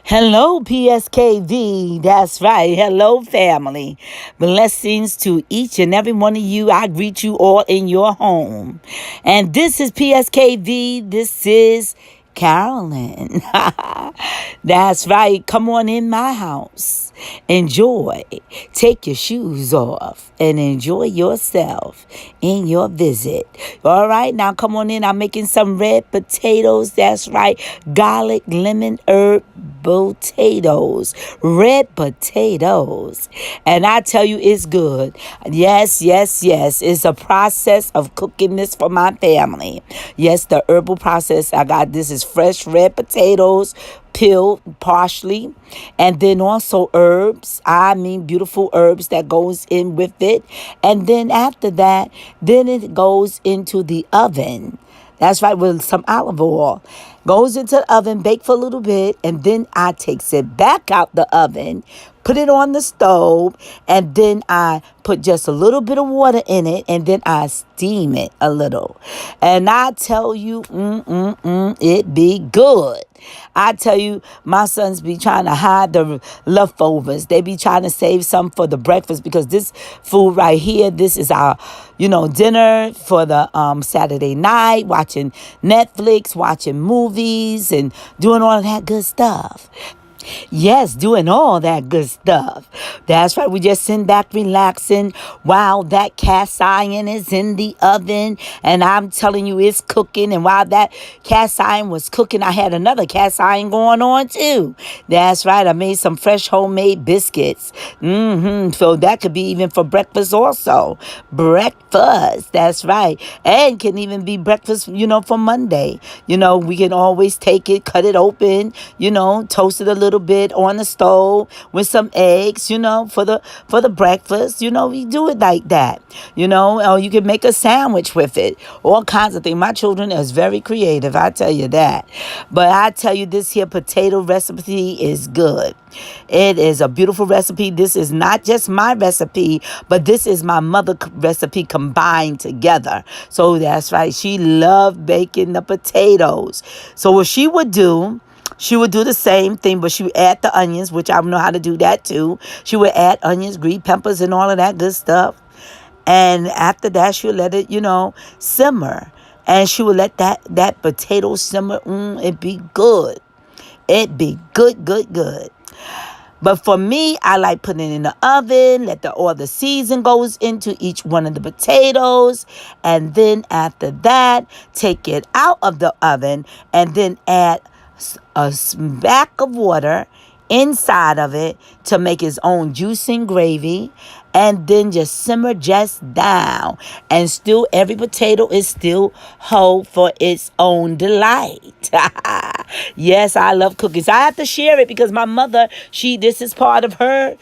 Hello, PSKV. That's right. Hello, family. Blessings to each and every one of you. I greet you all in your home. And this is PSKV. This is Carolyn. That's right. Come on in my house. Enjoy. Take your shoes off and enjoy yourself in your visit. All right, now come on in. I'm making some red potatoes. That's right. Garlic, lemon, herb potatoes. Red potatoes. And I tell you, it's good. Yes, yes, yes. It's a process of cooking this for my family. Yes, the herbal process. I got this is fresh red potatoes, peeled partially, and then also herbs. I mean beautiful herbs that goes in with it. And then after that, then it goes into the oven. That's right, with some olive oil. Goes into the oven, bake for a little bit, and then I takes it back out the oven, put it on the stove, and then I put just a little bit of water in it, and then I steam it a little. And I tell you, it be good. I tell you, my sons be trying to hide the leftovers. They be trying to save some for the breakfast because this food right here, this is our, dinner for the Saturday night, watching Netflix, watching movies, and doing all of that good stuff. Yes, doing all that good stuff. That's right. We just sitting back relaxing while that cast iron is in the oven. And I'm telling you, it's cooking. And while that cast iron was cooking, I had another cast iron going on too. That's right. I made some fresh homemade biscuits. So that could be even for breakfast also. Breakfast. That's right. And can even be breakfast, for Monday. We can always take it, cut it open, toast it a little bit on the stove with some eggs, for the breakfast. We do it like that. Or you can make a sandwich with it. All kinds of things. My children is very creative, I tell you that. But I tell you, this here potato recipe is good. It is a beautiful recipe. This is not just my recipe, but this is my mother recipe combined together. So that's right. She loved baking the potatoes. So what she would do the same thing, but she would add the onions, which I know how to do that too. She would add onions, green peppers, and all of that good stuff. And after that, she would let it, simmer. And she would let that potato simmer. It be good. It be good, good, good. But for me, I like putting it in the oven, let all the season goes into each one of the potatoes. And then after that, take it out of the oven and then add a smack of water inside of it to make its own juice and gravy, and then just simmer just down, and still every potato is still whole for its own delight. Yes, I love cookies. I have to share it because my mother, this is part of her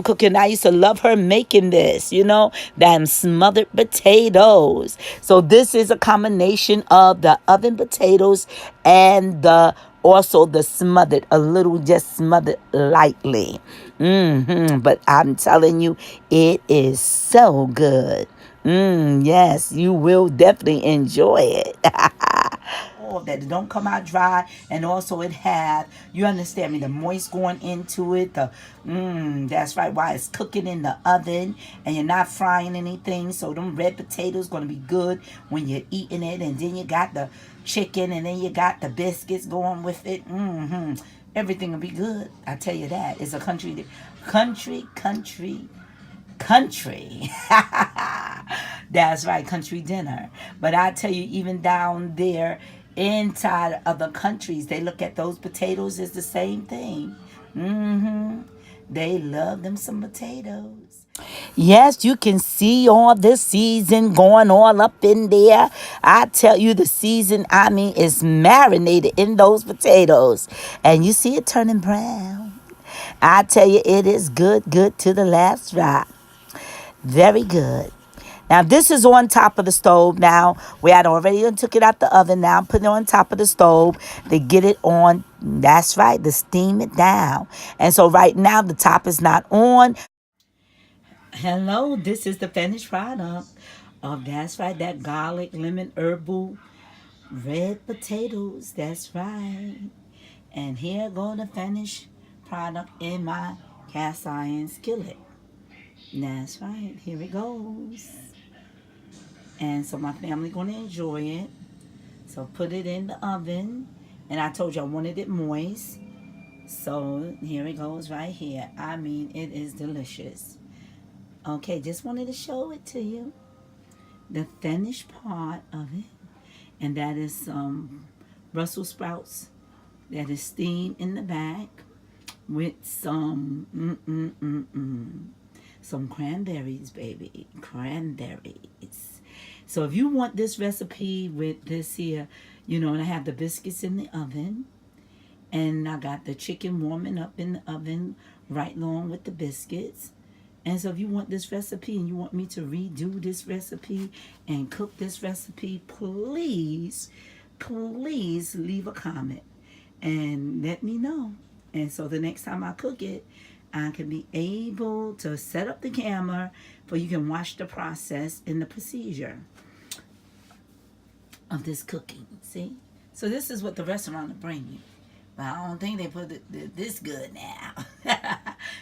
cooking. I used to love her making this, them smothered potatoes. So this is a combination of the oven potatoes and the smothered, a little just smothered lightly. But I'm telling you, it is so good. Yes, you will definitely enjoy it. All that it don't come out dry, and also it have, you understand me, the moist going into it, that's right, while it's cooking in the oven and you're not frying anything. So them red potatoes gonna be good when you're eating it. And then you got the chicken, and then you got the biscuits going with it. Everything will be good, I tell you that. It's a country. That's right, country dinner. But I tell you, even down there inside other countries, they look at those potatoes as the same thing. They love them some potatoes. Yes, you can see all this season going all up in there. I tell you, the season, I mean, is marinated in those potatoes. And you see it turning brown. I tell you, it is good, good to the last drop. Very good. Now, this is on top of the stove now. We had already took it out the oven. Now, I'm putting it on top of the stove to get it on. That's right, to steam it down. And so right now, the top is not on. Hello, this is the finished product of, that's right, that garlic, lemon, herbal, red potatoes. That's right. And here go the finished product in my cast iron skillet. That's right, here it goes. And so my family gonna enjoy it. So put it in the oven. And I told you I wanted it moist. So here it goes right here. I mean, it is delicious. Okay, just wanted to show it to you. The finished part of it. And that is some Brussels sprouts that is steamed in the back with some cranberries, baby. Cranberries. So if you want this recipe with this here, and I have the biscuits in the oven. And I got the chicken warming up in the oven right along with the biscuits. And so if you want this recipe and you want me to redo this recipe and cook this recipe, please leave a comment and let me know. And so the next time I cook it, I can be able to set up the camera for you can watch the process and the procedure of this cooking. See? So this is what the restaurant will bring you. But I don't think they put it this good now.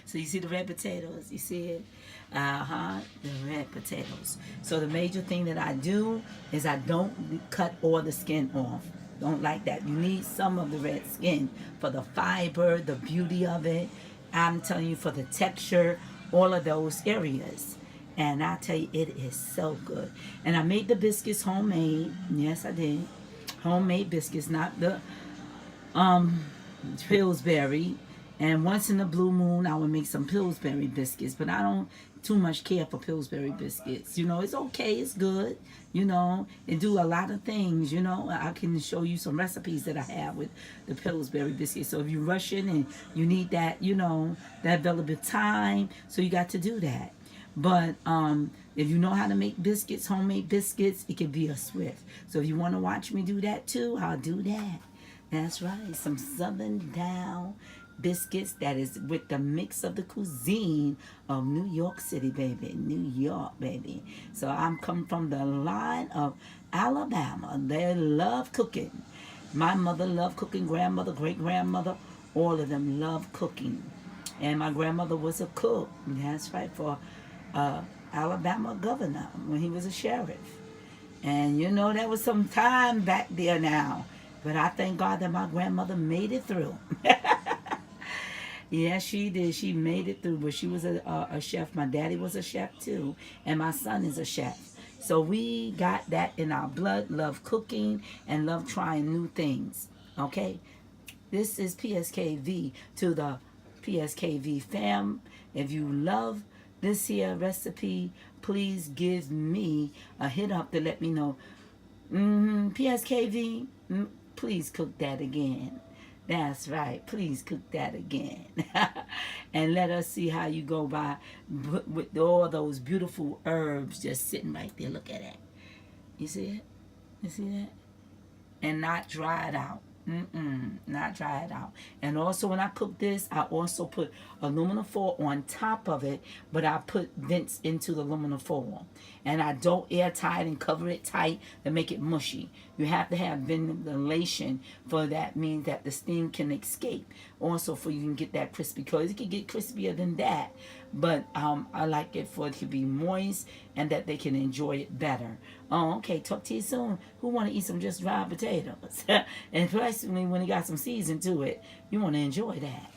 So you see the red potatoes? You see it? The red potatoes. So the major thing that I do is I don't cut all the skin off. Don't like that. You need some of the red skin for the fiber, the beauty of it. I'm telling you, for the texture, all of those areas. And I tell you, it is so good. And I made the biscuits homemade. Yes, I did. Homemade biscuits, not the Pillsbury. And once in a blue moon I would make some Pillsbury biscuits, but I don't too much care for Pillsbury biscuits. It's okay, it's good. It do a lot of things. I can show you some recipes that I have with the Pillsbury biscuits. So if you're rushing and you need that, that available time, so you got to do that. But if you know how to make biscuits, homemade biscuits, it can be a swift. So if you want to watch me do that too, I'll do that. That's right, some Southern Down biscuits that is with the mix of the cuisine of New York City, baby. New York, baby. So I'm coming from the line of Alabama. They love cooking. My mother loved cooking, grandmother, great-grandmother, all of them love cooking. And my grandmother was a cook. That's right, for Alabama governor when he was a sheriff. And there was some time back there now. But I thank God that my grandmother made it through. Yeah, she did. She made it through. But she was a chef. My daddy was a chef too. And my son is a chef. So we got that in our blood. Love cooking and love trying new things. Okay? This is PSKV to the PSKV fam. If you love this here recipe, please give me a hit up to let me know. PSKV, please cook that again. That's right. Please cook that again. And let us see how you go by with all those beautiful herbs just sitting right there. Look at that. You see it? You see that? And not dry it out. Not dry it out. And also when I cook this, I also put aluminum foil on top of it, but I put vents into the aluminum foil. And I don't airtight and cover it tight to make it mushy. You have to have ventilation for that, means that the steam can escape. Also for you can get that crispy, because it can get crispier than that. But I like it for it to be moist and that they can enjoy it better. Oh, okay. Talk to you soon. Who want to eat some just dried potatoes? And especially when it got some season to it, you want to enjoy that.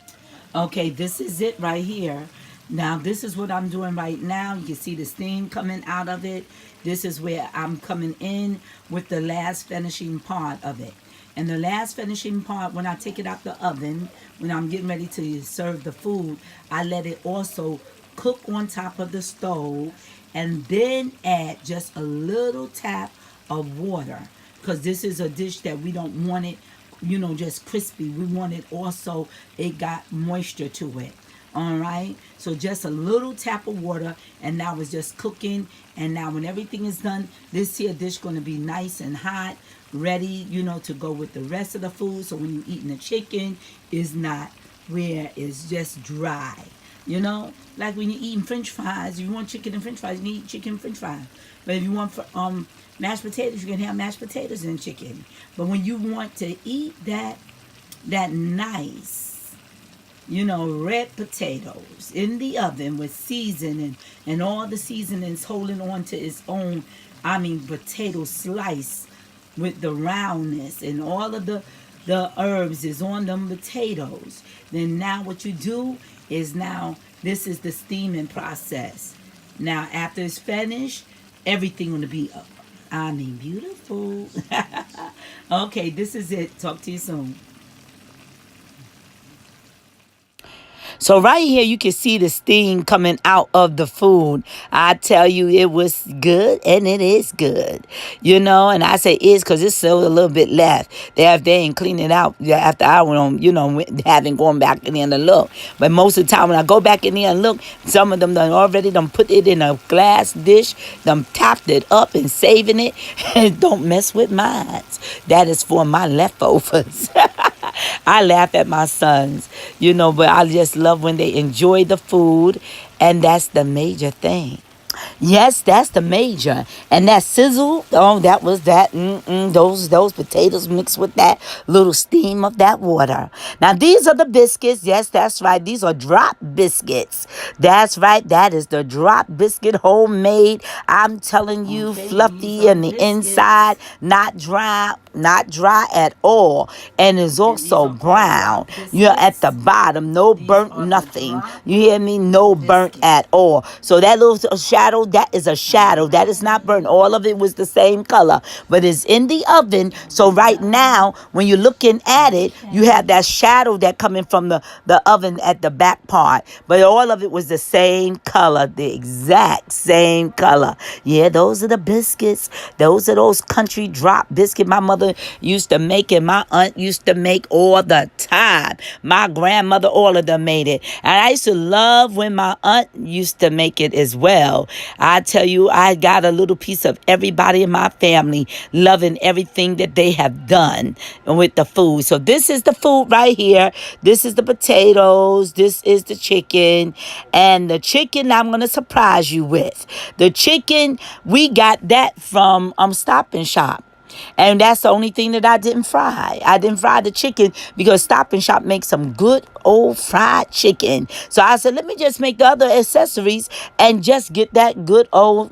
Okay, this is it right here. Now, this is what I'm doing right now. You can see the steam coming out of it. This is where I'm coming in with the last finishing part of it. And the last finishing part, when I take it out the oven, when I'm getting ready to serve the food, I let it also cook on top of the stove and then add just a little tap of water, because this is a dish that we don't want it, just crispy. We want it also, it got moisture to it. All right, so just a little tap of water, and now it's just cooking. And now when everything is done, this here dish going to be nice and hot, ready, to go with the rest of the food. So when you're eating the chicken, it's not where it's just dry. Like when you're eating French fries, you want chicken and French fries, you eat chicken and French fries. But if you want mashed potatoes, you can have mashed potatoes and chicken. But when you want to eat that that nice, red potatoes in the oven with seasoning and all the seasonings holding on to its own, potato slice with the roundness and all of the herbs is on them potatoes. Then now what you do is now this is the steaming process. Now after it's finished, everything gonna be beautiful. Okay, this is it. Talk to you soon. So right here, you can see the steam coming out of the food. I tell you, it was good, and it is good. And I say is because it's still a little bit left. They ain't cleaned it out after I went on, having gone back in there and look. But most of the time when I go back in there and look, some of them done put it in a glass dish, done tapped it up and saving it. Don't mess with mine. That is for my leftovers. I laugh at my sons, but I just love when they enjoy the food, and that's the major thing. Yes, that's the major. And that sizzle, oh, that was that. Those potatoes mixed with that little steam of that water. Now, these are the biscuits. Yes, that's right. These are drop biscuits. That's right. That is the drop biscuit, homemade. I'm telling you, okay, fluffy on the biscuits. Inside, not dry at all. And is also brown. At the bottom, no burnt nothing. You hear me? No burnt at all. So that little shadow, that is a shadow. That is not burnt. All of it was the same color, but it's in the oven. So right now, when you're looking at it, you have that shadow that coming from the oven at the back part. But all of it was the same color, the exact same color. Yeah, those are the biscuits. Those are those country drop biscuit my mother used to make and my aunt used to make all the time. My grandmother, all of them made it. And I used to love when my aunt used to make it as well. I tell you, I got a little piece of everybody in my family loving everything that they have done with the food. So this is the food right here. This is the potatoes. This is the chicken. And the chicken I'm going to surprise you with. The chicken, we got that from Stop and Shop. And that's the only thing that I didn't fry. I didn't fry the chicken because Stop and Shop makes some good old fried chicken. So I said, let me just make the other accessories and just get that good old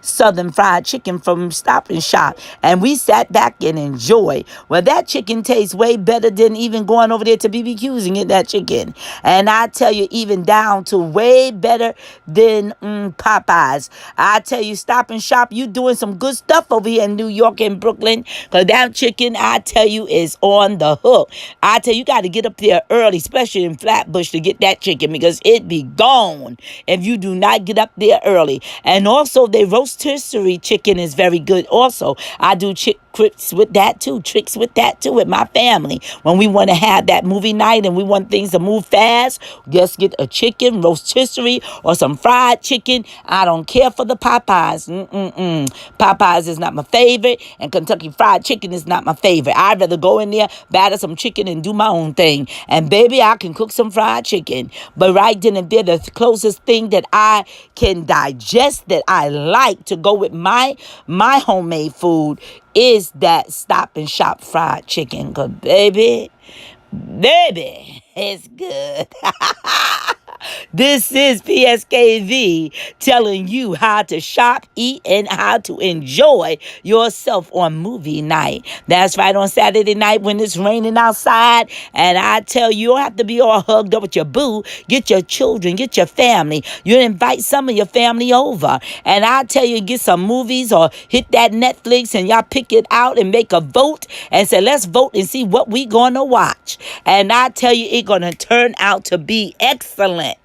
southern fried chicken from Stop and Shop. And we sat back and enjoyed. Well, that chicken tastes way better than even going over there to BBQs and get that chicken. And I tell you, even down to way better than Popeyes. I tell you, Stop and Shop, you doing some good stuff over here in New York and Brooklyn. Because that chicken, I tell you, is on the hook. I tell you, you got to get up there early, especially in Flatbush, to get that chicken because it be gone if you do not get up there early. And also, their rotisserie chicken is very good also. I do tricks with that too with my family. When we want to have that movie night and we want things to move fast, just get a chicken, rotisserie, or some fried chicken. I don't care for the Popeyes. Popeyes is not my favorite, and Kentucky Fried Chicken is not my favorite. I'd rather go in there, batter some chicken, and do my own thing. And baby, I can cook some fried chicken. But right then and there, the closest thing that I can digest that I like to go with my homemade food is that Stop and Shop fried chicken. Cause baby, it's good. This is PSKV telling you how to shop, eat, and how to enjoy yourself on movie night. That's right, on Saturday night when it's raining outside. And I tell you, you don't have to be all hugged up with your boo. Get your children, get your family. You invite some of your family over. And I tell you, get some movies or hit that Netflix and y'all pick it out and make a vote and say, let's vote and see what we gonna watch. And I tell you, it's gonna turn out to be excellent.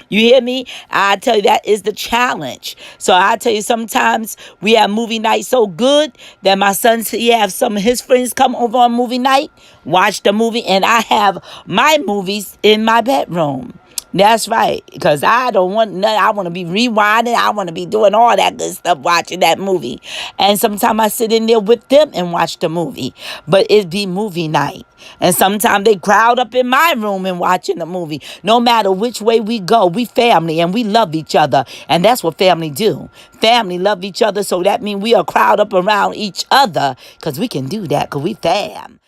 You hear me? I tell you, that is the challenge. So I tell you, sometimes we have movie night so good that my son said he have some of his friends come over on movie night, watch the movie, and I have my movies in my bedroom. That's right, because I don't want nothing. I want to be rewinding. I want to be doing all that good stuff watching that movie. And sometimes I sit in there with them and watch the movie. But it be movie night. And sometimes they crowd up in my room and watching the movie. No matter which way we go, we family and we love each other. And that's what family do. Family love each other, so that means we are crowd up around each other because we can do that because we fam.